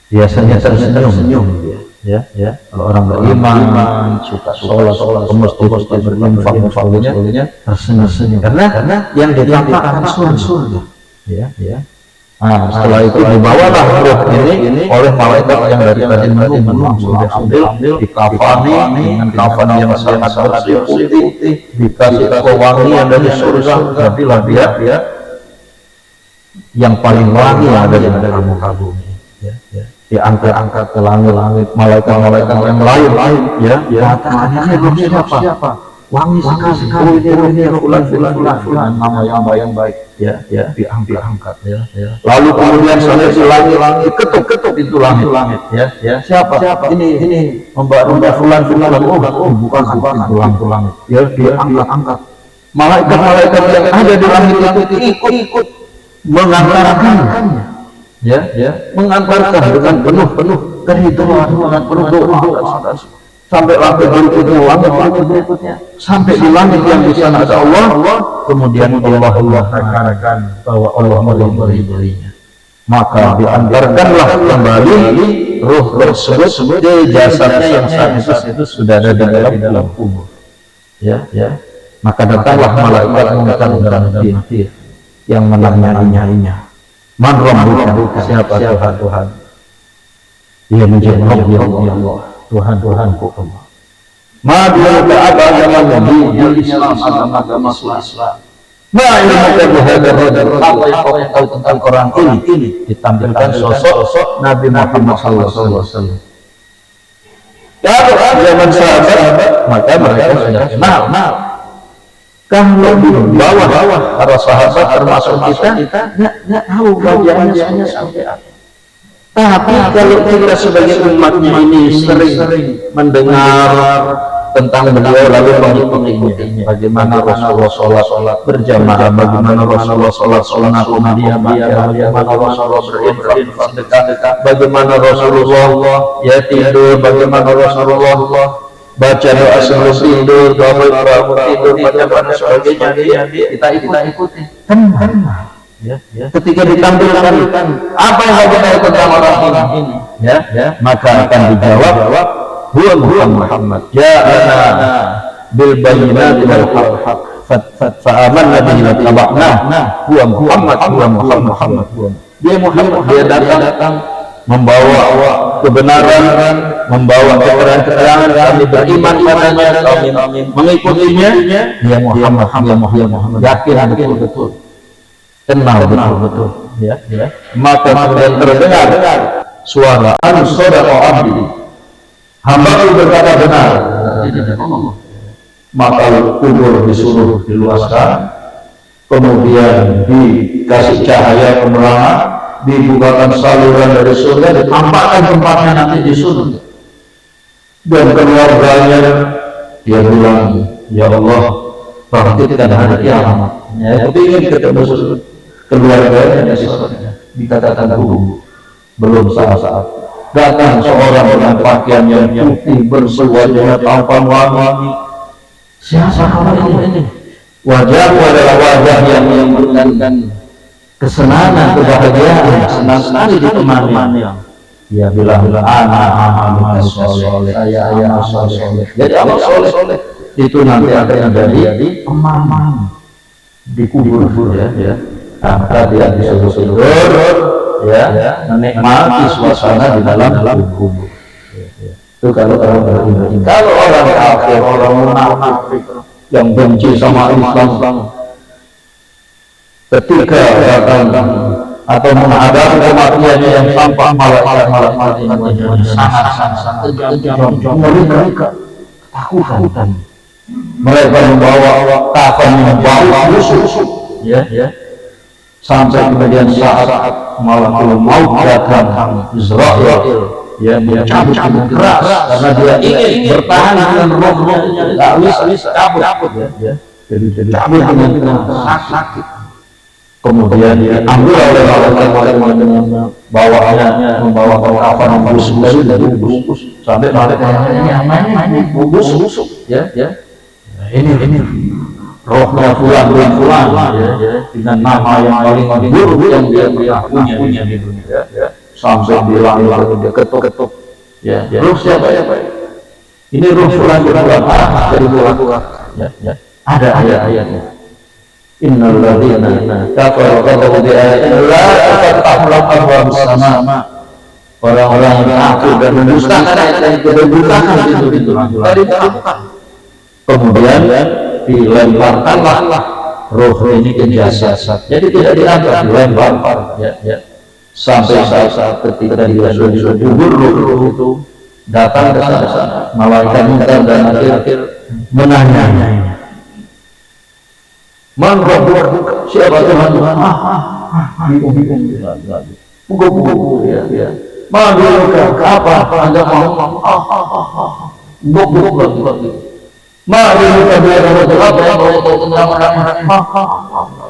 Biasanya tersenyum dia. Kalau orang beriman, suka sholat, kemudian berinfak, tersenyum. Karena yang ditampakkan surga. Setelah itu dibawalah ruh ini oleh malaikat yang dari tadi menunggu, diambil, dikafani dengan kafan yang sangat bersih putih, dikasih pewangian dari surga, jadilah dia yang paling wangi yang ada di kamu. Diangkat ke langit, malaikat yang lain, katakan ini siapa? Wangi sekali, ini fulan, nama yang baik, diangkat. Lalu kemudian sampai di langit, ketuk pintu langit, siapa? Ini membawa fulan, bukan pintu langit, diangkat. Malaikat yang ada di langit itu ikut mengantarkannya, mengantarkan dengan penuh kehidupan, dengan penuh doa, sampai langit berikutnya, sampai di langit yang di sana ada Allah. Kemudian Allah katakan bahwa Allah meridhoinya, maka diantarkanlah kembali ruh tersebut ke jasadnya yang saat itu sudah ada di dalam kubur. Maka datanglah malaikat mungkar dan nakir yang menanyainya, man rabbuka, siapa Tuhan? Dia menjawab, ya Allah, Tuhanku. Ma'adilaka agama Nabi Islam, agama Islam. Ma'ilmuka bihadar rajul, apa yang kau tahu tentang orang ini? Ditampilkan sosok Nabi Muhammad SAW. Kalau zaman sahabat, maka mereka sudah kenal. Kalau di bawah para sahabat termasuk kita nggak tahu wajahnya sampai apa. Tapi kalau kita sebagai umatnya ini sering mendengar tentang beliau lalu mengikutinya, bagaimana Rasulullah sholat berjamaah, bagaimana Rasulullah sholat kemudian bagaimana Rasulullah berinfak sedekah, bagaimana Rasulullah ya tidur, bagaimana Rasulullah baca doa sebelum tidur, doa bangun tidur, bagaimana sebagainya, kita ikuti. Ya. Ketika ditampilkan apa yang kita ikutkan orang ini, maka akan dijawab huwa Muhammad ja'ana bil bayyinati wal haqq fa amanna bihi wa taba'na huwa Muhammad dia datang membawa kebenaran, membawa keterangan, kami beriman padanya, kami mengikutinya. Dia Muhammad yakin betul, kenal betul, ya. Maka kemudian terdengar suara an-sadaqa abdi, hamba-Ku berkata benar. Maka kubur disuruh diluaskan, kemudian dikasih cahaya penerangan, dibukakan saluran dari surga, ditampakkan tempatnya nanti di surga. Dan keluarganya dia bilang, ya Allah, bangkitkan hari kiamat. Ya, ingin ketemu keluarganya di surga. Dikatakan belum saat. Datang seorang dengan pakaian yang putih bersuara tampan wangi. Siapa kamu ini? Wajahmu adalah wajah yang memberikan kesenangan, kebahagiaan, senang sekali ditemani. Dia bilang, anak soleh, saya anak soleh. Jadi anak soleh itu nanti akan menjadi pemahaman di kubur, ya. Maka dia disuruh tidur, ya, menikmati suasana di dalam kubur. Itu kalau orang beriman. Kalau orang kafir, orang munafik yang benci sama Islam, ketika datang atau menghadap kematiannya yang tampak malaikat ini sangat kejam, mereka ketakutan. Mereka membawa kafan yang bau busuk, ya. Sampai kemudian saat malam maut datang Israel, ya, dia cabut keras karena dia ingin bertahan dengan rohnya, nggak bisa cabut, ya. Jadi cabut dengan sakit. Kemudian diambil oleh malaikat bawaannya, membawa kafan yang busuk dari bungkus sampai malaikatnya ini busuk, ya. Ini rohnya fulan, ya, dengan nama yang paling buruk yang dia punya di dunia, ya. Sampai bilang dia ketuk, ya. Roh siapa ya? Ini roh fulan dari bulan, ya. Ada ayatnya. Innal ladzina kafaru bi ayatina la taftahul abwaabus sama. Orang-orang yang kafir dan mendustakan ayat-ayat itu dibukakan pintu-pintu dari bukan. Kemudian dilemparkanlah roh ini ke jasad. Jadi tidak diangkat, dilempar, ya. Sampai saat ketika dia sudah kubur, roh itu datang ke sana. Malaikat munkar dan nakir menanya, Man Rabbuka, siapa Tuhan? Bingung lagi. Buku, ya. Man Rabbuka, apa Anda mau? Buku lagi. Man Rabbuka, apa yang mau tahu tentang orang-orang?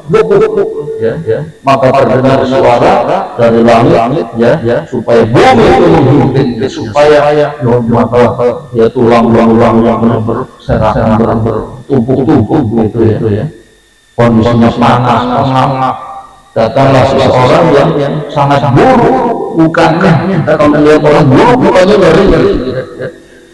Buku, ya. Maka terdengar suara dari langit, ya, supaya bumi itu menghimpit, supaya maka ya tulang-tulang yang berserakan, bertumpuk-tumpuk gitu, ya. Kondisinya panas, pengap. Datanglah seseorang yang sangat buruk, bukannya kalau melihat orang buruk bukannya dari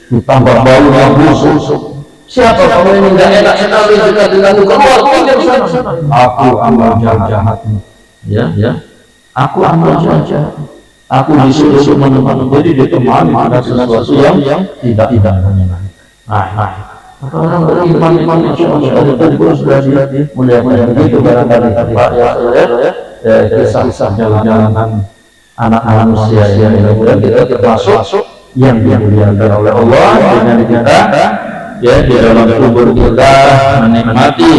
ditambah bau yang busuk. Siapa kamu ini? Nggak enak sekali jika dengan keluar sana. Aku amal jahatmu, ya. Aku amal jahat. Aku disuruh menemani, jadi ditemani pada sesuatu yang tidak menyenangkan. Nah. Orang beriman itu sudah mulia-mulia begitu barangkali Pak, ya, kisah jalan-jalanan anak manusia yang mulia kita termasuk yang dimuliakan oleh Allah dengan kita ya di dalam kubur kita menikmati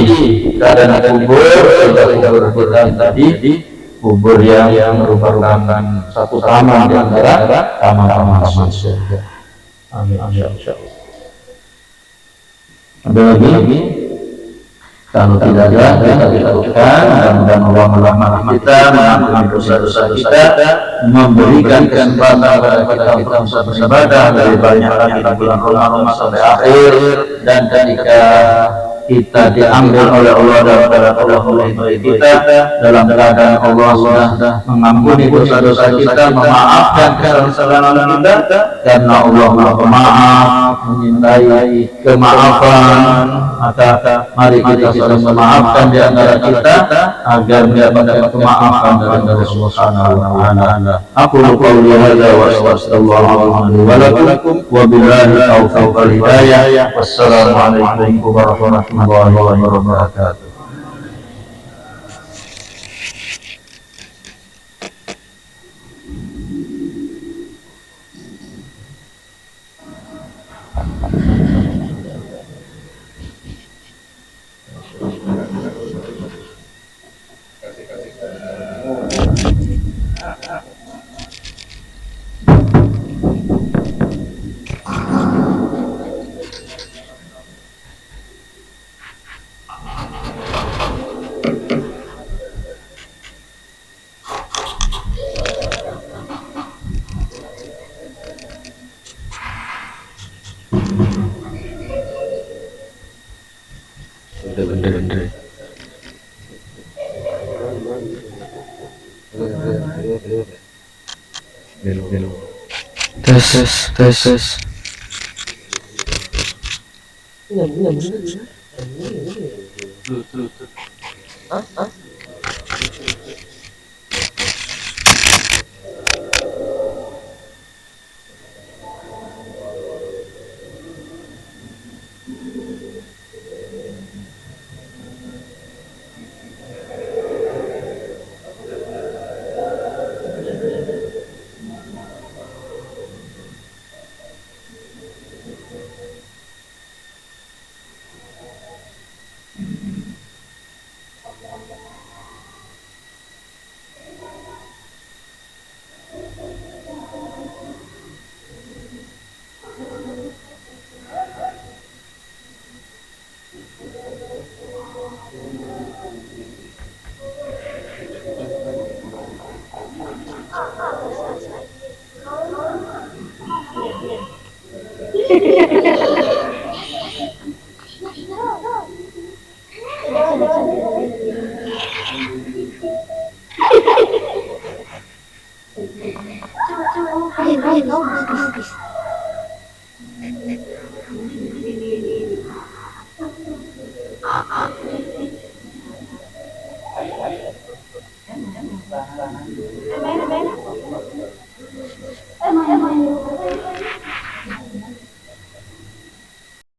keadaan kubur seperti kubur kita tadi, kubur yang merupakan satu taman di antara taman-taman surga. Amin insyaallah. Ada lagi? Kalau tidak ada, kita lakukan dan Allah merahmati kita, mengampuni dosa-dosa kita, memberikan kesempatan kepada kita untuk beribadah dari banyak lagi di bulan Ramadan sampai akhir, dan ketika kita diambil oleh Allah dan Allah melindungi kita dalam keadaan Allah sudah mengampuni dosa-dosa kita, memaafkan kesalahan kita, karena Allah Maha Pemaaf, menyintai kemaafan. Maka mari kita saling memaafkan di antara kita agar mendapatkan kemaafan dari Allah Subhanahu wa taala. Aku qouli hadza wa astaghfirullahaladzim wa lakum wa billahi taufiq wal hidayah. Wassalamualaikum warahmatullahi wabarakatuh. Bener. Tes.